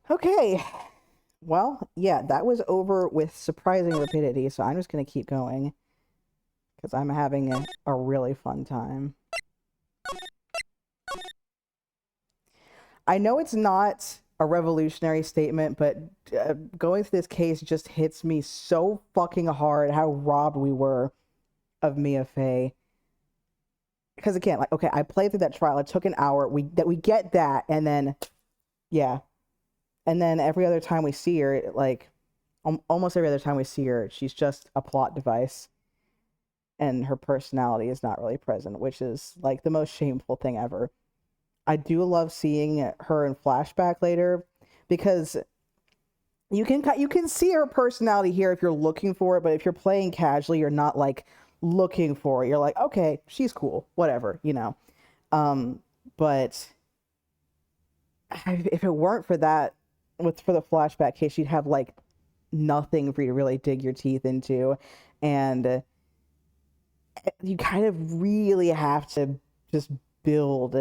Okay. Well, yeah, that was over with surprising rapidity, so I'm just gonna keep going because I'm having a really fun time. I know it's not a revolutionary statement, but going through this case just hits me so fucking hard how robbed we were of Mia Fey. Because again, like, okay, I played through that trial. It took an hour. We get that, and then yeah, and then every other time we see her, like almost every other time we see her, she's just a plot device, and her personality is not really present, which is like the most shameful thing ever. I do love seeing her in flashback later because you can see her personality here if you're looking for it, but if you're playing casually, you're not like looking for it. You're like, okay, she's cool, whatever, you know. But if it weren't for that, for the flashback case, you'd have like nothing for you to really dig your teeth into, and you kind of really have to just build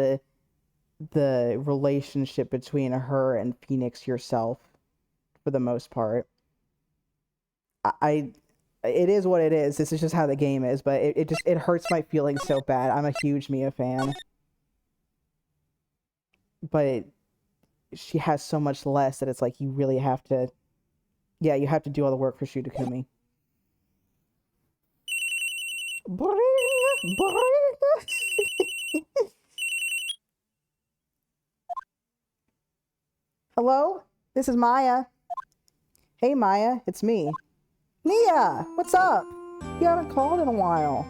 the relationship between her and Phoenix yourself for the most part. I it is what it is. This is just how the game is, but it hurts my feelings so bad. I'm a huge Mia fan, but she has so much less that it's like you really have to, yeah, you have to do all the work for Shutakumi. Bring, bring. Hello, this is Maya. Hey Maya, it's me. Mia, what's up? You haven't called in a while.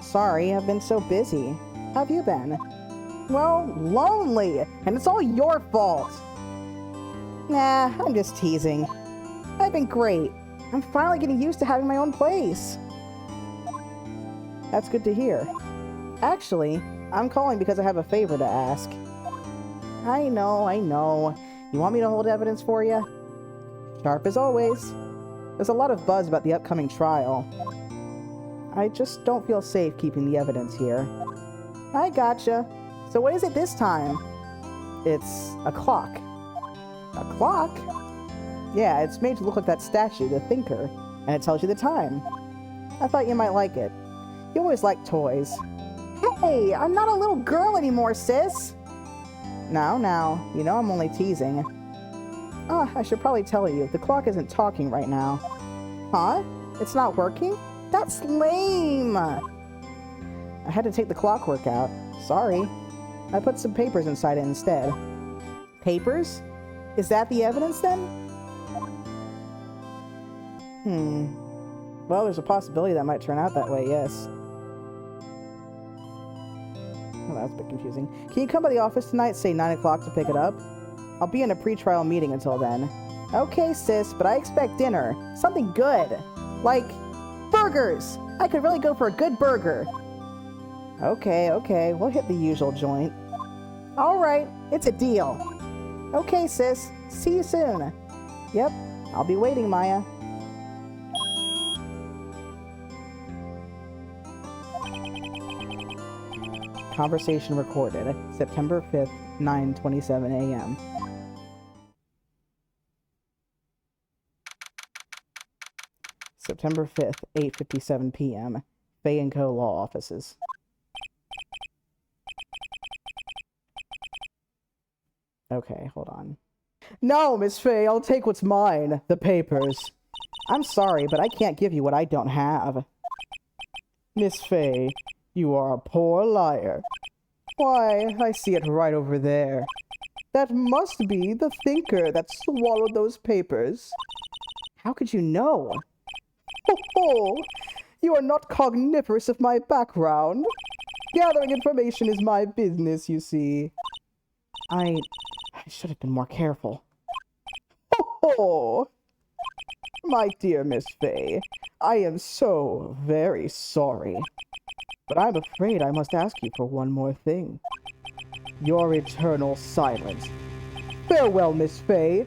Sorry, I've been so busy. How have you been? Well, lonely, and it's all your fault. Nah, I'm just teasing. I've been great. I'm finally getting used to having my own place. That's good to hear. Actually, I'm calling because I have a favor to ask. I know. You want me to hold evidence for you? Sharp as always. There's a lot of buzz about the upcoming trial. I just don't feel safe keeping the evidence here. I gotcha. So what is it this time? It's a clock. A clock? Yeah, it's made to look like that statue, the Thinker, and it tells you the time. I thought you might like it. You always like toys. Hey, I'm not a little girl anymore, sis! Now, you know I'm only teasing. Ah, I should probably tell you, the clock isn't talking right now. Huh? It's not working? That's lame! I had to take the clockwork out. Sorry. I put some papers inside it instead. Papers? Is that the evidence then? Well, there's a possibility that might turn out that way, yes. Well, that was a bit confusing. Can you come by the office tonight, say 9 o'clock to pick it up? I'll be in a pre-trial meeting until then. Okay, sis, but I expect dinner. Something good. Like, burgers! I could really go for a good burger. Okay, we'll hit the usual joint. Alright, it's a deal. Okay, sis, see you soon. Yep, I'll be waiting, Maya. Conversation recorded, September 5th, 9:27 a.m. September 5th, 8:57 p.m. Fay & Co. Law Offices. Okay, hold on. No, Miss Fay, I'll take what's mine. The papers. I'm sorry, but I can't give you what I don't have. Miss Fay, you are a poor liar. Why, I see it right over there. That must be the Thinker that swallowed those papers. How could you know? Oh, you are not cognivorous of my background. Gathering information is my business, you see. I should have been more careful. Oh, my dear Miss Fay, I am so very sorry. But I'm afraid I must ask you for one more thing. Your eternal silence. Farewell, Miss Fay.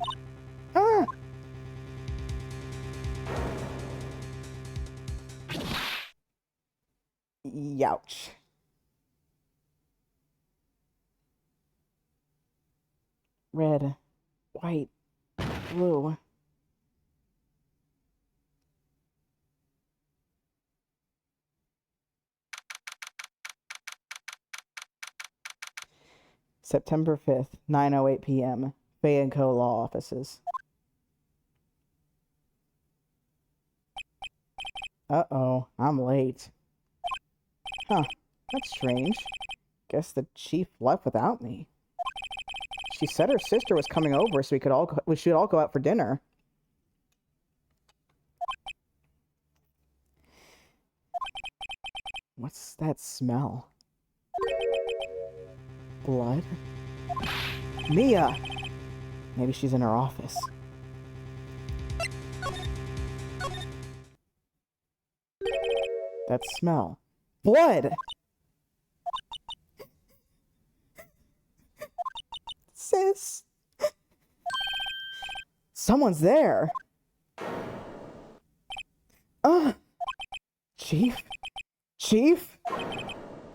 Ah! Youch. Red. white, blue. September 5th, 9:08 p.m. Fay & Co. Law Offices. Uh-oh, I'm late. Huh, that's strange. Guess the chief left without me. She said her sister was coming over so we should all go out for dinner. What's that smell? Blood? Mia! Maybe she's in her office. That smell. Blood! Sis! Someone's there! Chief? Chief?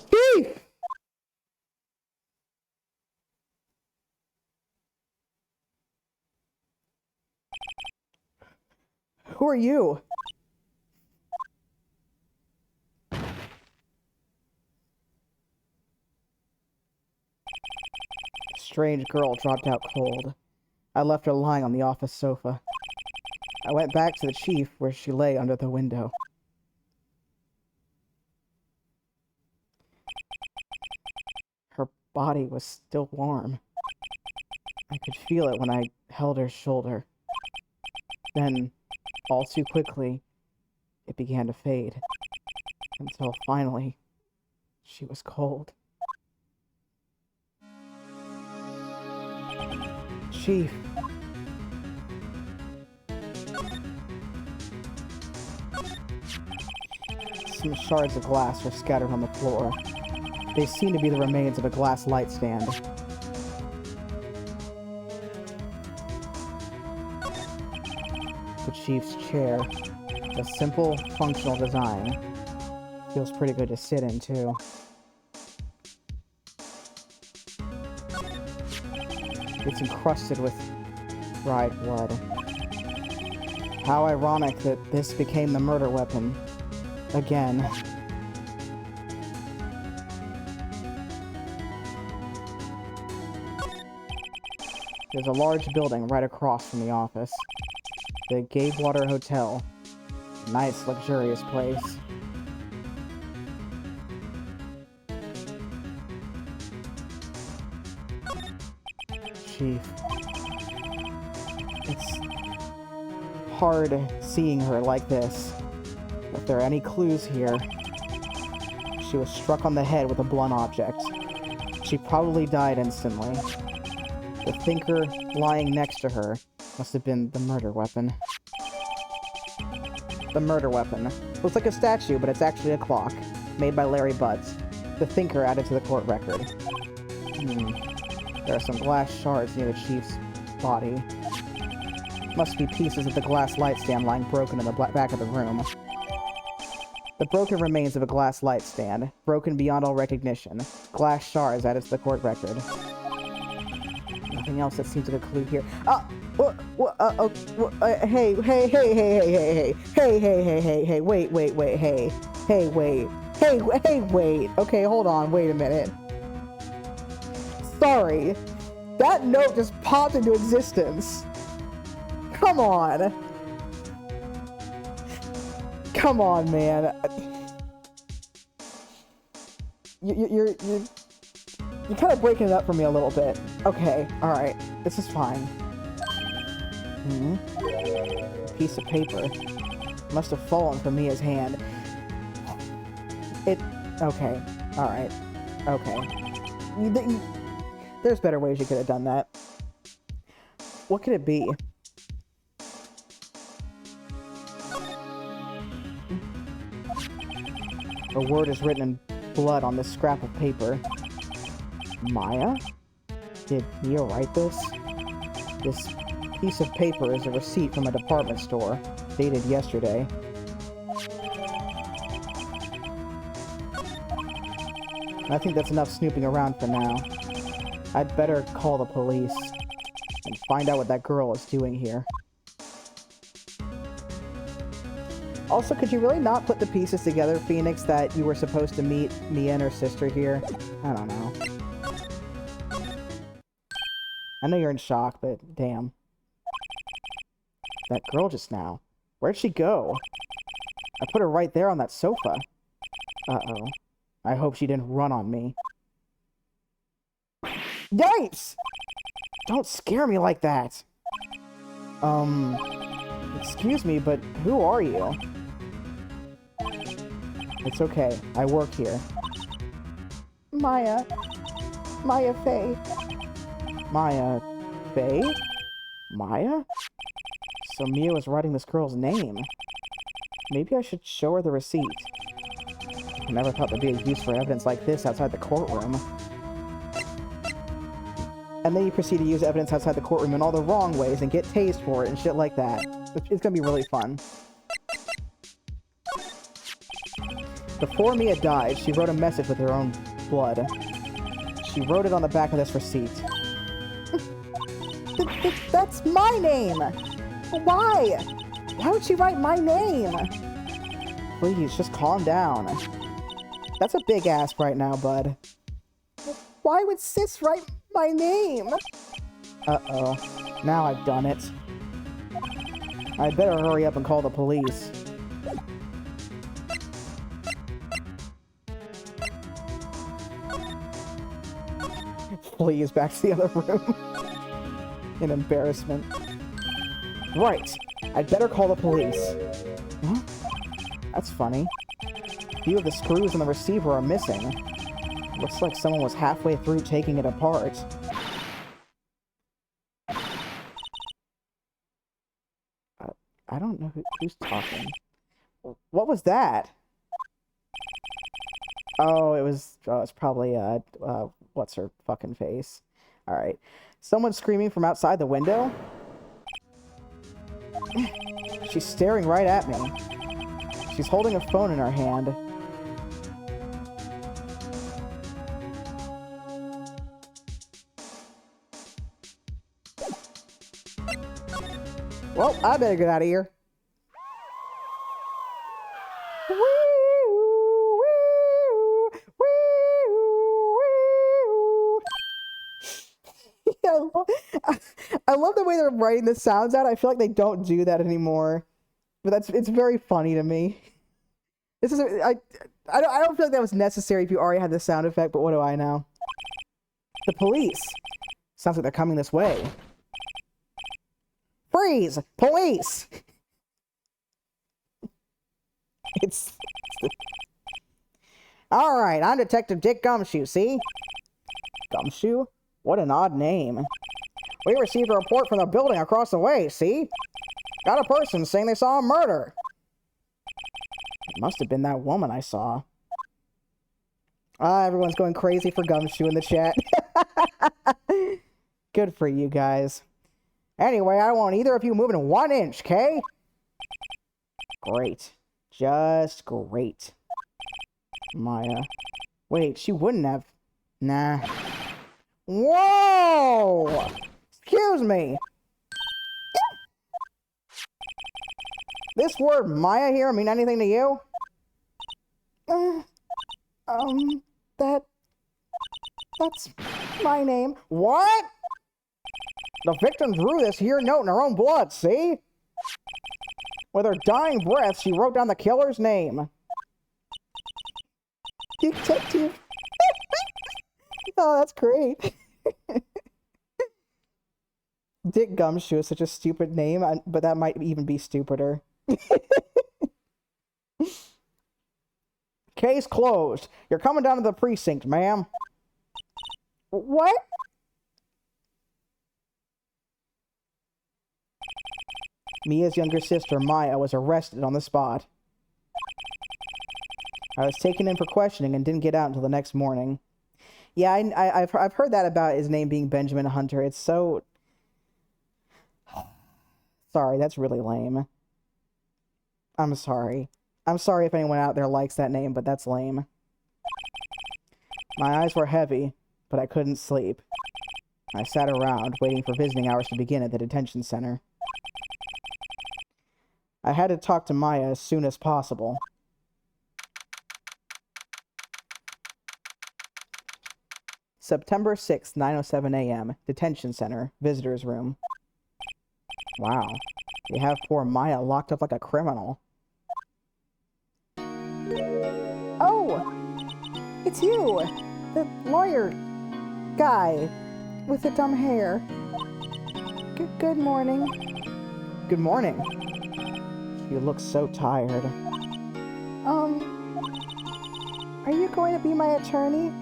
Chief! Who are you? Strange girl dropped out cold. I left her lying on the office sofa. I went back to the chief where she lay under the window. Her body was still warm. I could feel it when I held her shoulder. Then, all too quickly, it began to fade. Until finally, she was cold. Chief. Some shards of glass are scattered on the floor. They seem to be the remains of a glass light stand. The chief's chair. A simple, functional design. Feels pretty good to sit in, too. It's encrusted with dried blood. How ironic that this became the murder weapon. Again. There's a large building right across from the office. The Gabewater Hotel. Nice, luxurious place. Chief. It's hard seeing her like this. If there are any clues here, she was struck on the head with a blunt object. She probably died instantly. The thinker lying next to her must have been the murder weapon. The murder weapon. Looks like a statue, but it's actually a clock, made by Larry Butts. The thinker added to the court record. There are some glass shards near the chief's body. Must be pieces of the glass light stand lying broken in the back of the room. The broken remains of a glass light stand, broken beyond all recognition. Glass shards added to the court record. Nothing else that seems like a clue here. Hey, wait. Okay, hold on, wait a minute. Sorry. That note just popped into existence. Come on. Come on, man. You're kind of breaking it up for me a little bit. Okay, alright. This is fine. A piece of paper. Must have fallen from Mia's hand. Okay. Alright. Okay. There's better ways you could have done that. What could it be? A word is written in blood on this scrap of paper. Maya? Did Mia write this? This piece of paper is a receipt from a department store, dated yesterday. I think that's enough snooping around for now. I'd better call the police and find out what that girl is doing here. Also, could you really not put the pieces together, Phoenix, that you were supposed to meet Mia and her sister here? I don't know. I know you're in shock, but damn. That girl just now. Where'd she go? I put her right there on that sofa. Uh-oh. I hope she didn't run on me. Yipes! Don't scare me like that! Excuse me, but who are you? It's okay. I work here. Maya. Maya Faye. Maya Faye? Maya? So Mia was writing this girl's name. Maybe I should show her the receipt. I never thought there'd be a use for evidence like this outside the courtroom. And then you proceed to use evidence outside the courtroom in all the wrong ways and get tased for it and shit like that. It's gonna be really fun. Before Mia died, she wrote a message with her own blood. She wrote it on the back of this receipt. That's my name! Why? Why would she write my name? Please, just calm down. That's a big ask right now, bud. Why would Sis write my name? Uh-oh. Now I've done it. I'd better hurry up and call the police. Flees back to the other room. In embarrassment. Right. I'd better call the police. Huh? That's funny. A few of the screws in the receiver are missing. Looks like someone was halfway through taking it apart. I don't know who's talking. What was that? Oh, it's probably, what's her fucking face? Alright. Someone screaming from outside the window? She's staring right at me. She's holding a phone in her hand. Well, I better get out of here. I love the way they're writing the sounds out. I feel like they don't do that anymore, but it's very funny to me. This is I don't feel like that was necessary if you already had the sound effect, but what do I know? The police. Sounds like they're coming this way. Freeze! Police! Alright, I'm Detective Dick Gumshoe, see? Gumshoe? What an odd name. We received a report from the building across the way, see? Got a person saying they saw a murder. It must have been that woman I saw. Everyone's going crazy for Gumshoe in the chat. Good for you guys. Anyway, I don't want either of you moving 1 inch, okay? Great. Just great. Maya. Wait, she wouldn't have. Nah. Whoa! Excuse me. This word Maya here mean anything to you? That's my name. What? The victim drew this here note in her own blood, see? With her dying breath, she wrote down the killer's name. Detective. Oh, that's great. Dick Gumshoe is such a stupid name, but that might even be stupider. Case closed. You're coming down to the precinct, ma'am. What? Mia's younger sister, Maya, was arrested on the spot. I was taken in for questioning and didn't get out until the next morning. Yeah, I've heard that about his name being Benjamin Hunter. It's so... Sorry, that's really lame. I'm sorry. I'm sorry if anyone out there likes that name, but that's lame. My eyes were heavy, but I couldn't sleep. I sat around, waiting for visiting hours to begin at the detention center. I had to talk to Maya as soon as possible. September 6th, 9:07 a.m. Detention Center, Visitor's Room. Wow. They have poor Maya locked up like a criminal. Oh! It's you! The lawyer guy with the dumb hair. Good morning. Good morning. You look so tired. Are you going to be my attorney?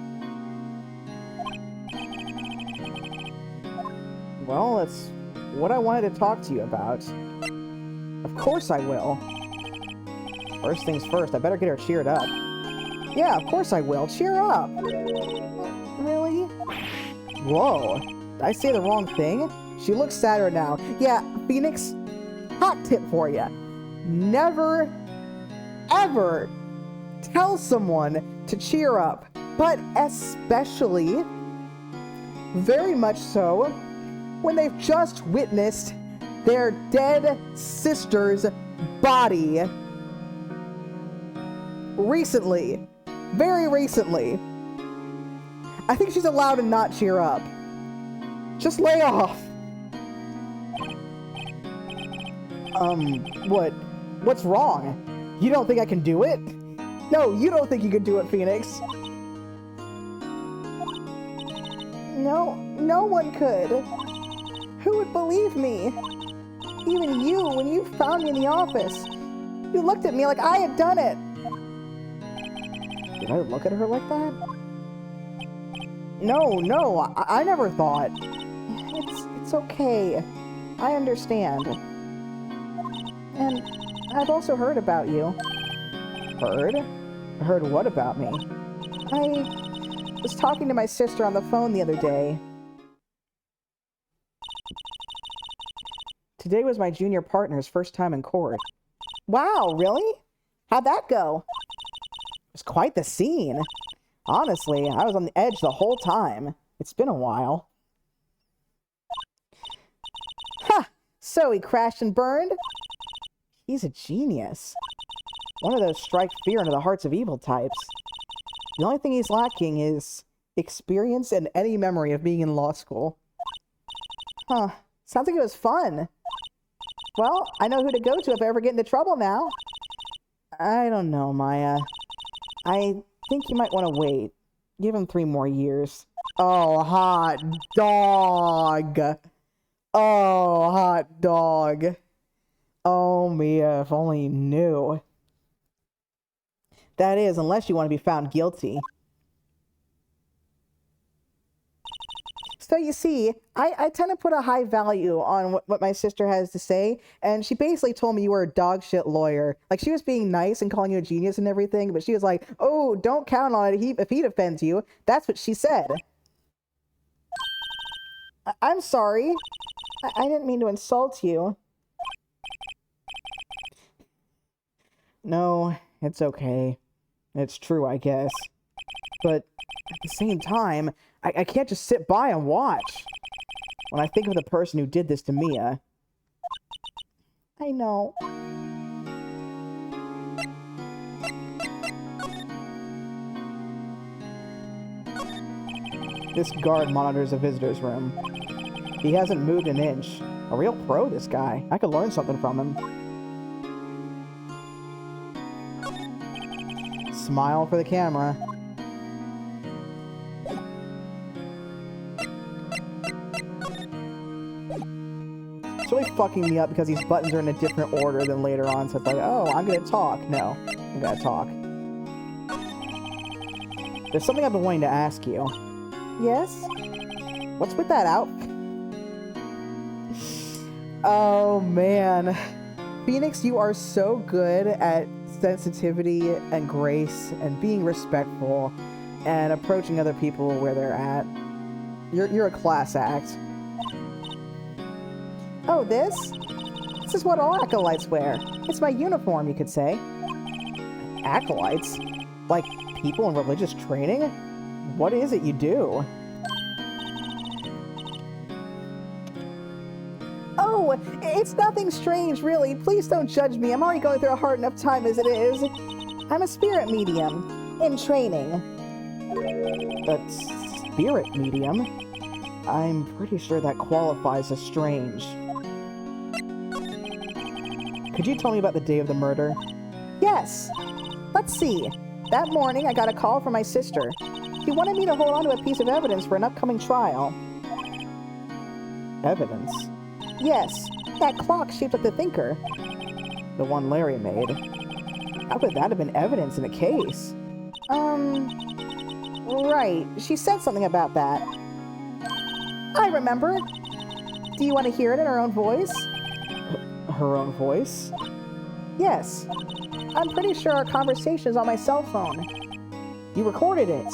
Well, that's what I wanted to talk to you about. Of course I will. First things first, I better get her cheered up. Yeah, of course I will. Cheer up! Really? Whoa. Did I say the wrong thing? She looks sadder now. Yeah, Phoenix, hot tip for you. Never, ever tell someone to cheer up. But especially, very much so, when they've just witnessed their dead sister's body. Recently. Very recently. I think she's allowed to not cheer up. Just lay off. What's wrong? You don't think I can do it? No, you don't think you can do it, Phoenix. No one could. Who would believe me? Even you, when you found me in the office. You looked at me like I had done it. Did I look at her like that? No, I never thought. It's okay. I understand. And I've also heard about you. Heard? Heard what about me? I was talking to my sister on the phone the other day. Today was my junior partner's first time in court. Wow, really? How'd that go? It was quite the scene. Honestly, I was on the edge the whole time. It's been a while. Ha! So he crashed and burned? He's a genius. One of those strike fear into the hearts of evil types. The only thing he's lacking is experience and any memory of being in law school. Huh. Sounds like it was fun. Well, I know who to go to if I ever get into trouble now. I don't know, Maya. I think you might want to wait. Give him 3 more years. Oh, hot dog. Oh, hot dog. Oh, Mia, if only you knew. That is, unless you want to be found guilty. So you see, I tend to put a high value on what my sister has to say, and she basically told me you were a dog shit lawyer. Like, she was being nice and calling you a genius and everything, but she was like, oh, don't count on it if he defends you. That's what she said. I'm sorry. I didn't mean to insult you. No, it's okay. It's true, I guess. But at the same time, I can't just sit by and watch. When I think of the person who did this to Mia. I know. This guard monitors the visitor's room. He hasn't moved an inch. A real pro, this guy. I could learn something from him. Smile for the camera. It's really fucking me up because these buttons are in a different order than later on, so it's like, oh, I'm gonna talk. No, I'm gonna talk. There's something I've been wanting to ask you. Yes? What's with that outfit? Oh, man. Phoenix, you are so good at sensitivity and grace and being respectful and approaching other people where they're at. You're a class act. Oh, this? This is what all acolytes wear. It's my uniform, you could say. Acolytes? Like people in religious training? What is it you do? No! It's nothing strange, really. Please don't judge me. I'm already going through a hard enough time as it is. I'm a spirit medium. In training. A spirit medium? I'm pretty sure that qualifies as strange. Could you tell me about the day of the murder? Yes. Let's see. That morning, I got a call from my sister. She wanted me to hold on to a piece of evidence for an upcoming trial. Evidence? Yes, that clock shaped like the thinker. The one Larry made. How could that have been evidence in a case? Right. She said something about that. I remember. Do you want to hear it in her own voice? Her own voice? Yes. I'm pretty sure our conversation is on my cell phone. You recorded it?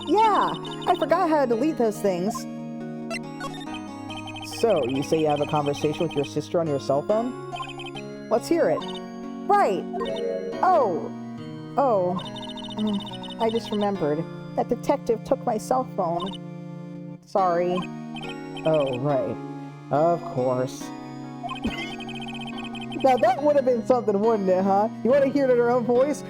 Yeah, I forgot how to delete those things. So, you say you have a conversation with your sister on your cell phone? Let's hear it. Right. I just remembered. That detective took my cell phone. Sorry. Oh, right. Of course. Now that would have been something, wouldn't it, huh? You want to hear it in her own voice?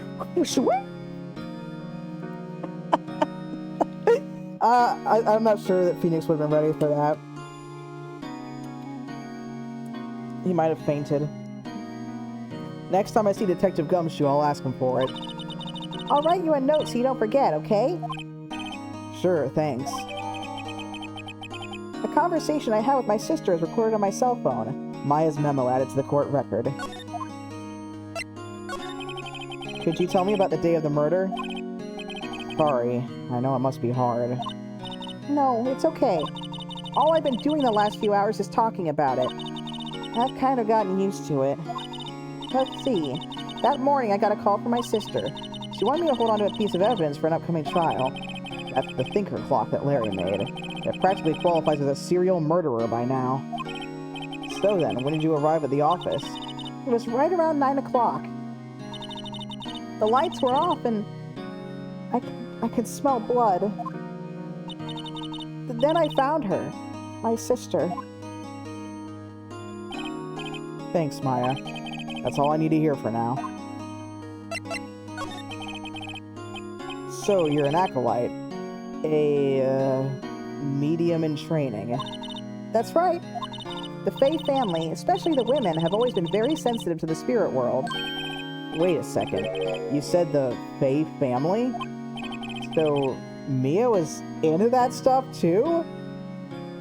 I'm not sure that Phoenix would have been ready for that. He might have fainted. Next time I see Detective Gumshoe, I'll ask him for it. I'll write you a note so you don't forget, okay? Sure, thanks. The conversation I had with my sister is recorded on my cell phone. Maya's memo added to the court record. Could you tell me about the day of the murder? Sorry, I know it must be hard. No, it's okay. All I've been doing the last few hours is talking about it. I've kind of gotten used to it. Let's see. That morning I got a call from my sister. She wanted me to hold on to a piece of evidence for an upcoming trial. That's the thinker clock that Larry made. It practically qualifies as a serial murderer by now. So then, when did you arrive at the office? It was right around 9 o'clock. The lights were off and I could smell blood. Then I found her. My sister. Thanks, Maya. That's all I need to hear for now. So, you're an acolyte. A, medium in training. That's right. The Fae family, especially the women, have always been very sensitive to the spirit world. Wait a second. You said the Fae family? So, Mia was into that stuff too?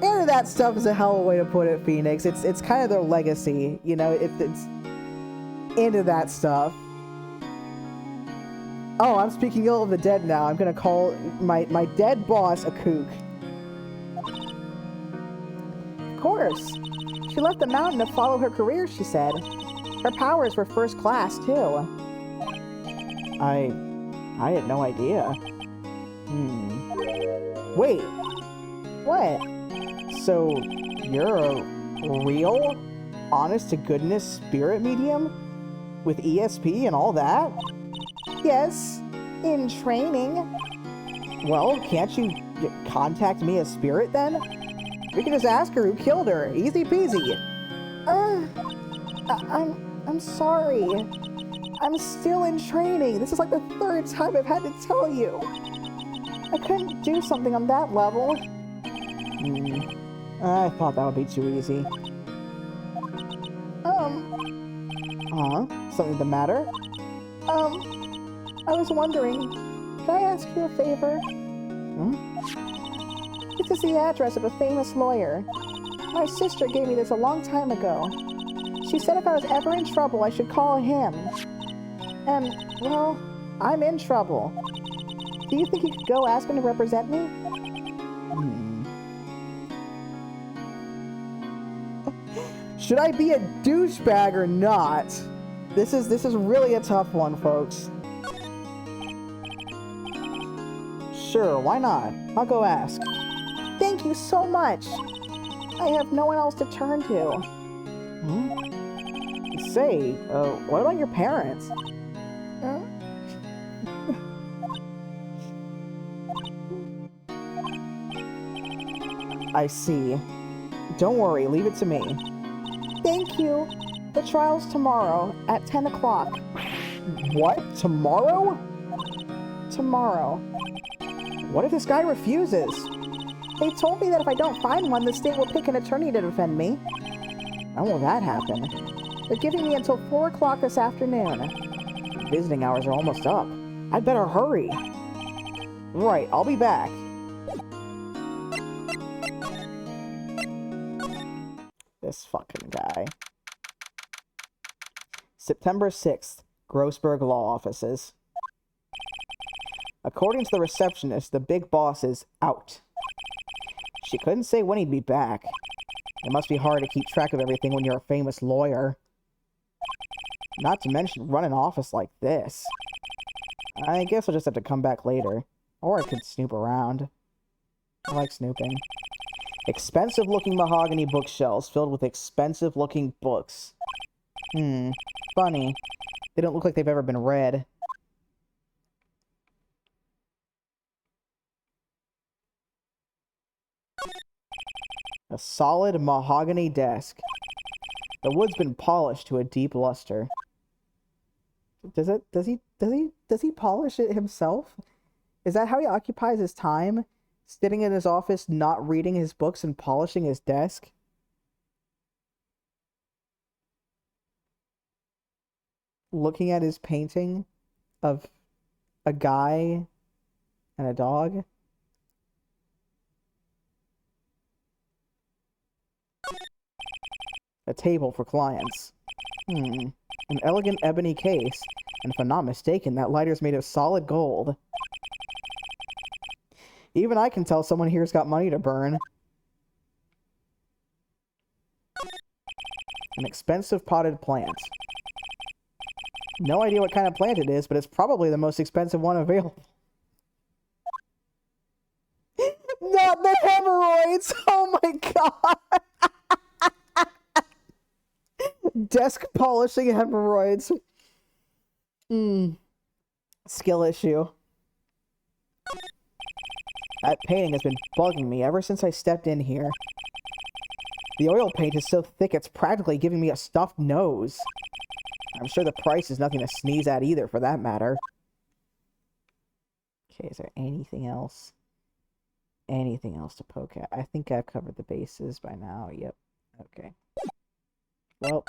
Into that stuff is a hell of a way to put it, Phoenix. It's kind of their legacy, you know, it's into that stuff. Oh, I'm speaking ill of the dead now. I'm gonna call my dead boss a kook. Of course. She left the mountain to follow her career, she said. Her powers were first class, too. I had no idea. Wait. What? So, you're a real, honest-to-goodness spirit medium? With ESP and all that? Yes, in training. Well, can't you contact me as spirit then? We can just ask her who killed her. Easy peasy. I'm sorry. I'm still in training. This is like the third time I've had to tell you. I couldn't do something on that level. I thought that would be too easy. Something the matter? I was wondering, can I ask you a favor? This is the address of a famous lawyer. My sister gave me this a long time ago. She said if I was ever in trouble, I should call him. And, well, I'm in trouble. Do you think you could go ask him to represent me? Should I be a douchebag or not? This is really a tough one, folks. Sure, why not? I'll go ask. Thank you so much. I have no one else to turn to. Say, what about your parents? I see. Don't worry, leave it to me. Q. The trial's tomorrow at 10 o'clock. What? Tomorrow? Tomorrow. What if this guy refuses? They told me that if I don't find one, the state will pick an attorney to defend me. When will that happen? They're giving me until 4 o'clock this afternoon. Visiting hours are almost up. I'd better hurry. Right, I'll be back. This fucking guy. September 6th, Grossberg Law Offices. According to the receptionist, the big boss is out. She couldn't say when he'd be back. It must be hard to keep track of everything when you're a famous lawyer. Not to mention run an office like this. I guess I'll just have to come back later. Or I could snoop around. I like snooping. Expensive-looking mahogany bookshelves filled with expensive-looking books. Funny. They don't look like they've ever been read. A solid mahogany desk. The wood's been polished to a deep luster. Does he polish it himself? Is that how he occupies his time? Sitting in his office, not reading his books and polishing his desk? Looking at his painting of a guy and a dog? A table for clients. An elegant ebony case. And if I'm not mistaken, that lighter's made of solid gold. Even I can tell someone here's got money to burn. An expensive potted plant. No idea what kind of plant it is, but it's probably the most expensive one available. Not the hemorrhoids! Oh my god! Desk polishing hemorrhoids. Skill issue. That painting has been bugging me ever since I stepped in here. The oil paint is so thick it's practically giving me a stuffed nose. I'm sure the price is nothing to sneeze at either, for that matter. Okay, is there anything else? Anything else to poke at? I think I've covered the bases by now. Yep. Okay. Well,